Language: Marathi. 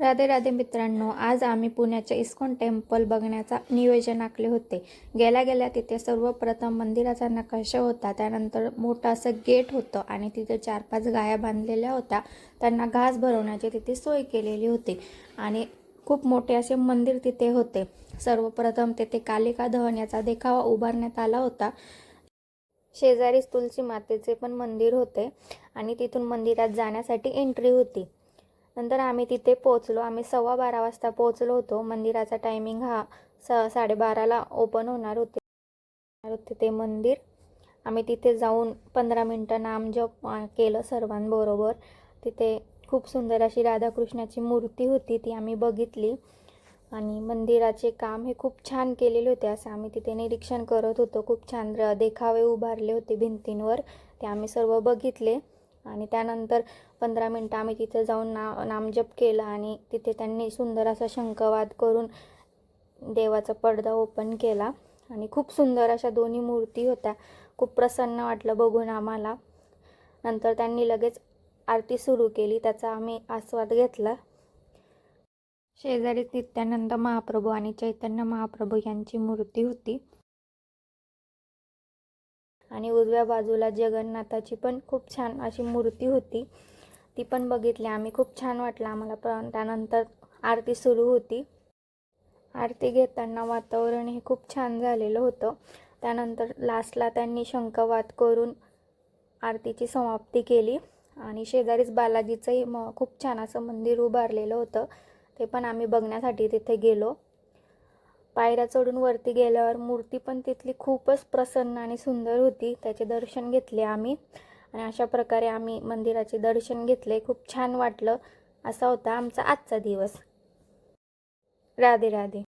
राधे राधे मित्रांनो, आज आम्ही पुण्याच्या इस्कॉन टेम्पल बघण्याचा नियोजन आखले होते. गेल्या गेल्या तिथे सर्वप्रथम मंदिराचा नकाशा होता, त्यानंतर मोठं असं गेट होतं आणि तिथे 4-5 गाया बांधलेल्या होत्या. त्यांना घास भरवण्याची तिथे सोय केलेली होती आणि खूप मोठे असे मंदिर तिथे होते. सर्वप्रथम तिथे कालिका दहन याचा देखावा उभारण्यात आला होता. शेजारीच तुलसी मातेचे पण मंदिर होते आणि तिथून मंदिरात जाण्यासाठी एंट्री होती. नंतर आम्ही तिथे पोहोचलो. आम्ही 12:15 वाजता पोहोचलो होतो. मंदिराचा टायमिंग हा 12:30ला ओपन होणार होते ते मंदिर. आम्ही तिथे जाऊन 15 मिनटं नामजप केलं सर्वांबरोबर. तिथे खूप सुंदर अशी राधाकृष्णाची मूर्ती होती, ती आम्ही बघितली आणि मंदिराचे काम हे खूप छान केलेले होते असं आम्ही तिथे निरीक्षण करत होतो. खूप छान देखावे उभारले होते भिंतींवर, ते आम्ही सर्व बघितले आणि त्यानंतर 15 मिनटं आम्ही तिथे जाऊन नामजप केला आणि तिथे त्यांनी सुंदर असा शंखवाद करून देवाचा पडदा ओपन केला आणि खूप सुंदर अशा दोन्ही मूर्ती होत्या. खूप प्रसन्न वाटलं बघून आम्हाला. नंतर त्यांनी लगेच आरती सुरू केली, त्याचा आम्ही आस्वाद घेतला. शेजारी नित्यानंद महाप्रभू आणि चैतन्य महाप्रभू यांची मूर्ती होती आणि उजव्या बाजूला जगन्नाथाची पण खूप छान अशी मूर्ती होती, ती पण बघितली आम्ही. खूप छान वाटलं आम्हाला. पण त्यानंतर आरती सुरू होती. आरती घेताना वातावरण हे खूप छान झालेलं होतं. त्यानंतर लास्टला त्यांनी शंखवाद करून आरतीची समाप्ती केली आणि शेजारीच बालाजीचंही खूप छान असं मंदिर उभारलेलं होतं, ते पण आम्ही बघण्यासाठी तिथे गेलो. पायऱ्या चढून वरती गेल्यावर मूर्ती पण तिथली खूपच प्रसन्न आणि सुंदर होती, त्याचे दर्शन घेतले आम्ही आणि अशा प्रकारे आम्ही मंदिराचे दर्शन घेतले. खूप छान वाटलं. असा होता आमचा आजचा दिवस. राधे राधे.